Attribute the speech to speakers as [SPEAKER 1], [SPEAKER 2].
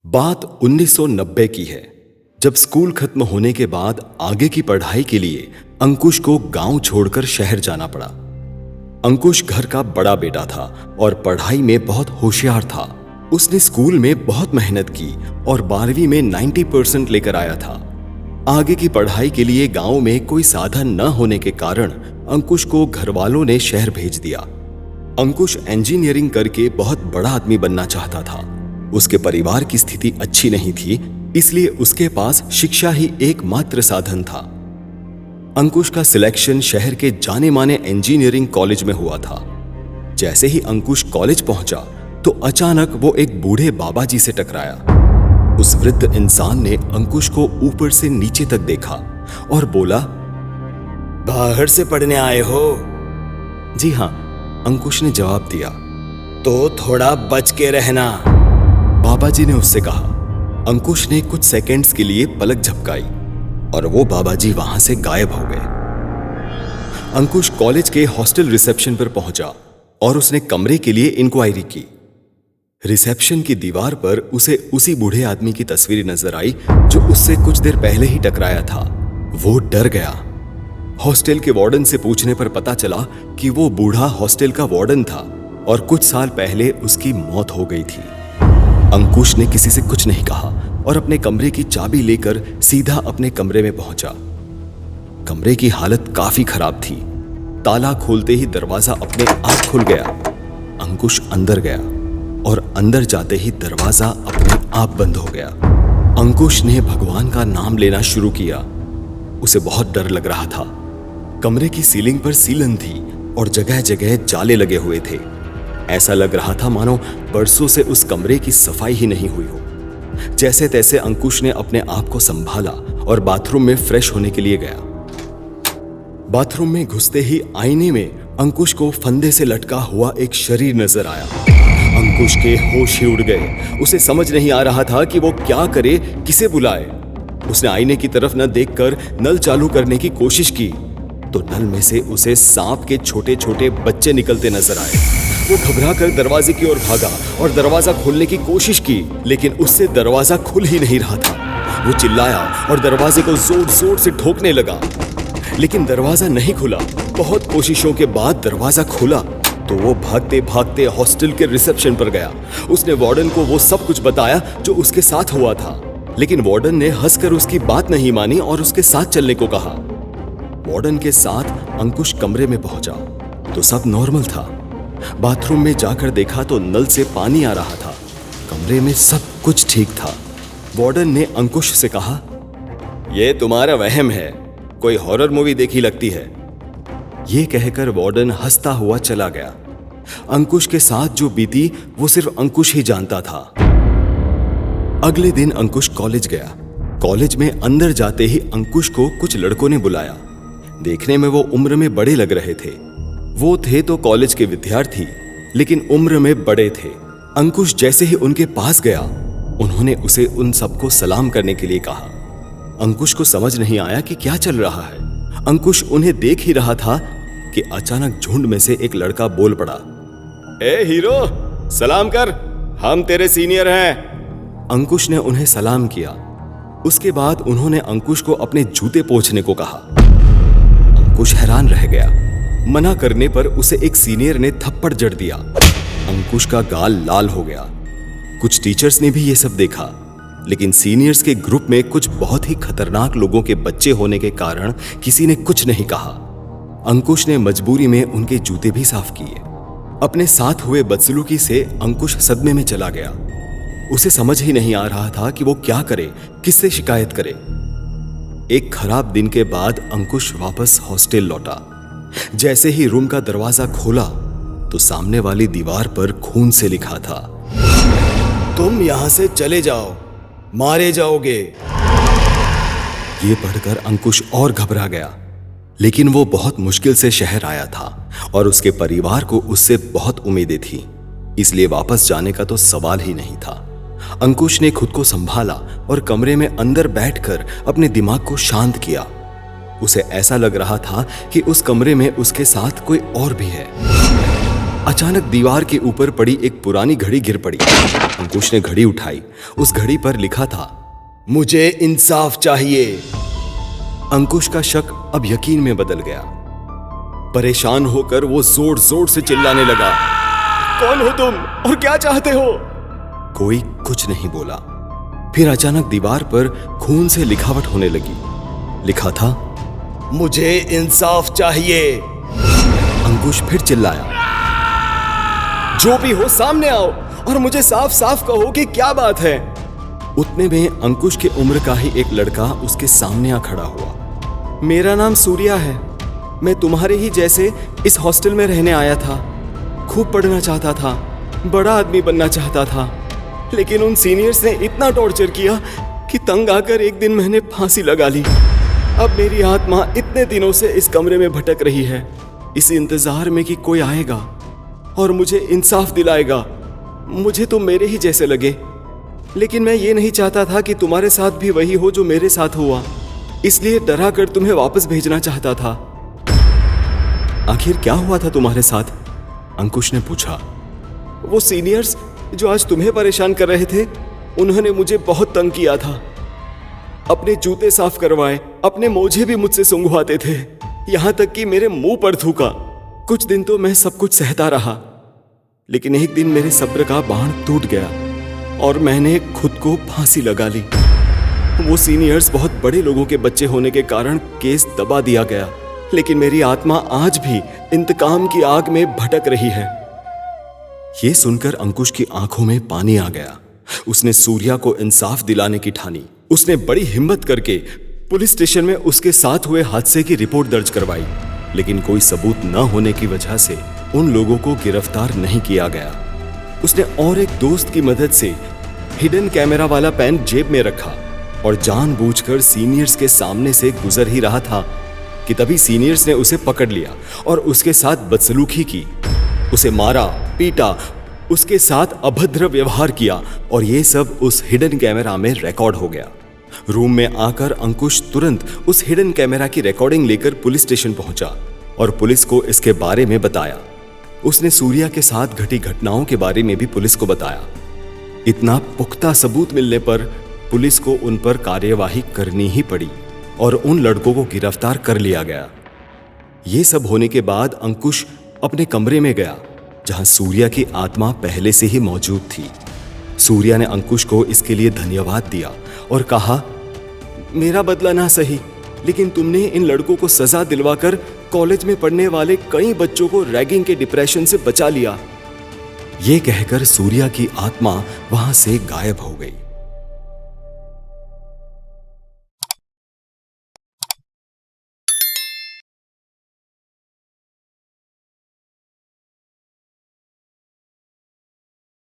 [SPEAKER 1] बात 1990 की है, जब स्कूल खत्म होने के बाद आगे की पढ़ाई के लिए अंकुश को गांव छोड़कर शहर जाना पड़ा। अंकुश घर का बड़ा बेटा था और पढ़ाई में बहुत होशियार था। उसने स्कूल में बहुत मेहनत की और 12वीं में 90% लेकर आया था। आगे की पढ़ाई के लिए गांव में कोई साधन न होने के कारण अंकुश को घर वालों ने शहर भेज दिया। अंकुश इंजीनियरिंग करके बहुत बड़ा आदमी बनना चाहता था। उसके परिवार की स्थिति अच्छी नहीं थी, इसलिए उसके पास शिक्षा ही एकमात्र साधन था। अंकुश का सिलेक्शन शहर के जाने माने इंजीनियरिंग कॉलेज में हुआ था। जैसे ही अंकुश कॉलेज पहुंचा तो अचानक वो एक बूढ़े बाबा जी से टकराया। उस वृद्ध इंसान ने अंकुश को ऊपर से नीचे तक देखा और बोला,
[SPEAKER 2] बाहर से पढ़ने आए हो?
[SPEAKER 1] जी हाँ, अंकुश ने जवाब दिया।
[SPEAKER 2] तो थोड़ा बच के रहना,
[SPEAKER 1] बाबा जी ने उससे कहा। अंकुश ने कुछ सेकंड्स के लिए पलक झपकाई और वो बाबा जी वहां से गायब हो गए। अंकुश कॉलेज के हॉस्टल रिसेप्शन पर पहुंचा और उसने कमरे के लिए इंक्वायरी की। रिसेप्शन की दीवार पर उसे उसी बूढ़े आदमी की तस्वीर नजर आई जो उससे कुछ देर पहले ही टकराया था। वो डर गया। हॉस्टल के वार्डन से पूछने पर पता चला कि वो बूढ़ा हॉस्टल का वार्डन था और कुछ साल पहले उसकी मौत हो गई थी। अंकुश ने किसी से कुछ नहीं कहा और अपने कमरे की चाबी लेकर सीधा अपने कमरे में पहुंचा। कमरे की हालत काफी खराब थी। ताला खोलते ही दरवाजा अपने आप खुल गया। अंकुश अंदर गया और अंदर जाते ही दरवाजा अपने आप बंद हो गया। अंकुश ने भगवान का नाम लेना शुरू किया। उसे बहुत डर लग रहा था। कमरे की सीलिंग पर सीलन थी और जगह जगह जाले लगे हुए थे। ऐसा लग रहा था मानो बरसों से उस कमरे की सफाई ही नहीं हुई हो। जैसे तैसे अंकुश ने अपने आप को संभाला और बाथरूम में फ्रेश होने के लिए गया। बाथरूम में घुसते ही आईने में अंकुश को फंदे से लटका हुआ एक शरीर नजर आया। अंकुश के होश ही उड़ गए। उसे समझ नहीं आ रहा था कि वो क्या करे, किसे बुलाए। उसने आईने की तरफ न देखकर नल चालू करने की कोशिश की तो नल में से उसे सांप के छोटे छोटे बच्चे निकलते नजर आए। वो घबरा कर दरवाजे की ओर भागा और दरवाजा खोलने की कोशिश की, लेकिन उससे दरवाजा खुल ही नहीं रहा था। वो चिल्लाया और दरवाजे को जोर जोर से ठोकने लगा, लेकिन दरवाजा नहीं खुला। बहुत कोशिशों के बाद दरवाजा खुला तो वो भागते भागते हॉस्टल के रिसेप्शन पर गया। उसने वार्डन को वो सब कुछ बताया जो उसके साथ हुआ था, लेकिन वार्डन ने हंसकर उसकी बात नहीं मानी और उसके साथ चलने को कहा। वार्डन के साथ अंकुश कमरे में पहुंचा तो सब नॉर्मल था। बाथरूम में जाकर देखा तो नल से पानी आ रहा था। कमरे में सब कुछ ठीक था। वार्डन ने अंकुश से कहा, यह तुम्हारा वहम है, कोई हॉरर मूवी देखी लगती है। यह कहकर वार्डन हंसता हुआ चला गया। अंकुश के साथ जो बीती वो सिर्फ अंकुश ही जानता था। अगले दिन अंकुश कॉलेज गया। कॉलेज में अंदर जाते ही अंकुश को कुछ लड़कों ने बुलाया। देखने में वो उम्र में बड़े लग रहे थे। वो थे तो कॉलेज के विद्यार्थी, लेकिन उम्र में बड़े थे। अंकुश जैसे ही उनके पास गया, उन्होंने उसे उन सबको सलाम करने के लिए कहा। अंकुश को समझ नहीं आया कि क्या चल रहा है। अंकुश उन्हें देख ही रहा था कि अचानक झुंड में से एक लड़का बोल पड़ा, ए हीरो, सलाम कर, हम तेरे सीनियर हैं। अंकुश ने उन्हें सलाम किया। उसके बाद उन्होंने अंकुश को अपने जूते पोंछने को कहा। अंकुश हैरान रह गया। मना करने पर उसे एक सीनियर ने थप्पड़ जड़ दिया। अंकुश का गाल लाल हो गया। कुछ टीचर्स ने भी ये सब देखा, लेकिन सीनियर्स के ग्रुप में कुछ बहुत ही खतरनाक लोगों के बच्चे होने के कारण किसी ने कुछ नहीं कहा। अंकुश ने मजबूरी में उनके जूते भी साफ किए। अपने साथ हुए बदसलूकी से अंकुश सदमे में चला गया। उसे समझ ही नहीं आ रहा था कि वो क्या करे, किससे शिकायत करे। एक खराब दिन के बाद अंकुश वापस हॉस्टल लौटा। जैसे ही रूम का दरवाजा खोला तो सामने वाली दीवार पर खून से लिखा था,
[SPEAKER 2] तुम यहां से चले जाओ, मारे जाओगे।
[SPEAKER 1] ये पढ़कर अंकुश और घबरा गया, लेकिन वो बहुत मुश्किल से शहर आया था और उसके परिवार को उससे बहुत उम्मीदें थी, इसलिए वापस जाने का तो सवाल ही नहीं था। अंकुश ने खुद को संभाला और कमरे में अंदर बैठकर अपने दिमाग को शांत किया। उसे ऐसा लग रहा था कि उस कमरे में उसके साथ कोई और भी है। अचानक दीवार के ऊपर पड़ी एक पुरानी घड़ी गिर पड़ी। अंकुश ने घड़ी उठाई। उस घड़ी पर लिखा था,
[SPEAKER 2] मुझे इंसाफ चाहिए।
[SPEAKER 1] अंकुश का शक अब यकीन में बदल गया। परेशान होकर वो जोर जोर से चिल्लाने लगा,
[SPEAKER 2] कौन हो तुम और क्या चाहते हो?
[SPEAKER 1] कोई कुछ नहीं बोला। फिर अचानक दीवार पर खून से लिखावट होने लगी। लिखा था,
[SPEAKER 2] मुझे इंसाफ चाहिए।
[SPEAKER 1] अंकुश फिर चिल्लाया,
[SPEAKER 2] जो भी हो सामने आओ और मुझे साफ साफ कहो कि क्या बात है।
[SPEAKER 1] उतने में अंकुश के उम्र का ही एक लड़का उसके सामने आ खड़ा हुआ।
[SPEAKER 2] मेरा नाम सूर्या है। मैं तुम्हारे ही जैसे इस हॉस्टल में रहने आया था। खूब पढ़ना चाहता था, बड़ा आदमी बनना चाहता था, लेकिन उन सीनियर्स ने इतना टॉर्चर किया कि तंग आकर एक दिन मैंने फांसी लगा ली। अब मेरी आत्मा इतने दिनों से इस कमरे में भटक रही है, इस इंतजार में कि कोई आएगा और मुझे इंसाफ दिलाएगा। मुझे तुम मेरे ही जैसे लगे, लेकिन मैं ये नहीं चाहता था कि तुम्हारे साथ भी वही हो जो मेरे साथ हुआ, इसलिए डरा कर तुम्हें वापस भेजना चाहता था।
[SPEAKER 1] आखिर क्या हुआ था तुम्हारे साथ? अंकुश ने पूछा।
[SPEAKER 2] वो सीनियर्स जो आज तुम्हें परेशान कर रहे थे, उन्होंने मुझे बहुत तंग किया था। अपने जूते साफ करवाए, अपने मोजे भी मुझसे सुंघवाते थे, यहां तक कि मेरे मुंह पर थूका। कुछ दिन तो मैं सब कुछ सहता रहा, लेकिन एक दिन मेरे सब्र का बांध टूट गया और मैंने खुद को फांसी लगा ली। वो सीनियर्स बहुत बड़े लोगों के बच्चे होने के कारण केस दबा दिया गया, लेकिन मेरी आत्मा आज भी इंतकाम की आग में भटक रही है।
[SPEAKER 1] यह सुनकर अंकुश की आंखों में पानी आ गया। उसने सूर्या को इंसाफ दिलाने की ठानी। उसने बड़ी हिम्मत करके पुलिस स्टेशन में उसके साथ हुए हादसे की रिपोर्ट दर्ज करवाई, लेकिन कोई सबूत न होने की वजह से उन लोगों को गिरफ्तार नहीं किया गया। उसने और एक दोस्त की मदद से हिडन कैमरा वाला पेन जेब में रखा और जानबूझकर सीनियर्स के सामने से गुजर ही रहा था कि तभी सीनियर्स ने उसे पकड़ लिया और उसके साथ बदसलूकी की। उसे मारा, पीटा, उसके साथ अभद्र व्यवहार किया और ये सब उस हिडन कैमरा में रिकॉर्ड हो गया। रूम में आकर अंकुश तुरंत उस हिडन कैमरा की रिकॉर्डिंग लेकर पुलिस स्टेशन पहुंचा और पुलिस को इसके बारे में बताया। उसने सूर्या के साथ घटी घटनाओं के बारे में भी पुलिस को बताया। इतना पुख्ता सबूत मिलने पर पुलिस को उन पर कार्यवाही करनी ही पड़ी और उन लड़कों को गिरफ्तार कर लिया गया। ये सब होने के बाद अंकुश अपने कमरे में गया, जहां सूर्या की आत्मा पहले से ही मौजूद थी। सूर्या ने अंकुश को इसके लिए धन्यवाद दिया और कहा,
[SPEAKER 2] मेरा बदला ना सही, लेकिन तुमने इन लड़कों को सजा दिलवाकर कॉलेज में पढ़ने वाले कई बच्चों को रैगिंग के डिप्रेशन से बचा लिया।
[SPEAKER 1] ये कहकर सूर्या की आत्मा वहां से गायब हो गई।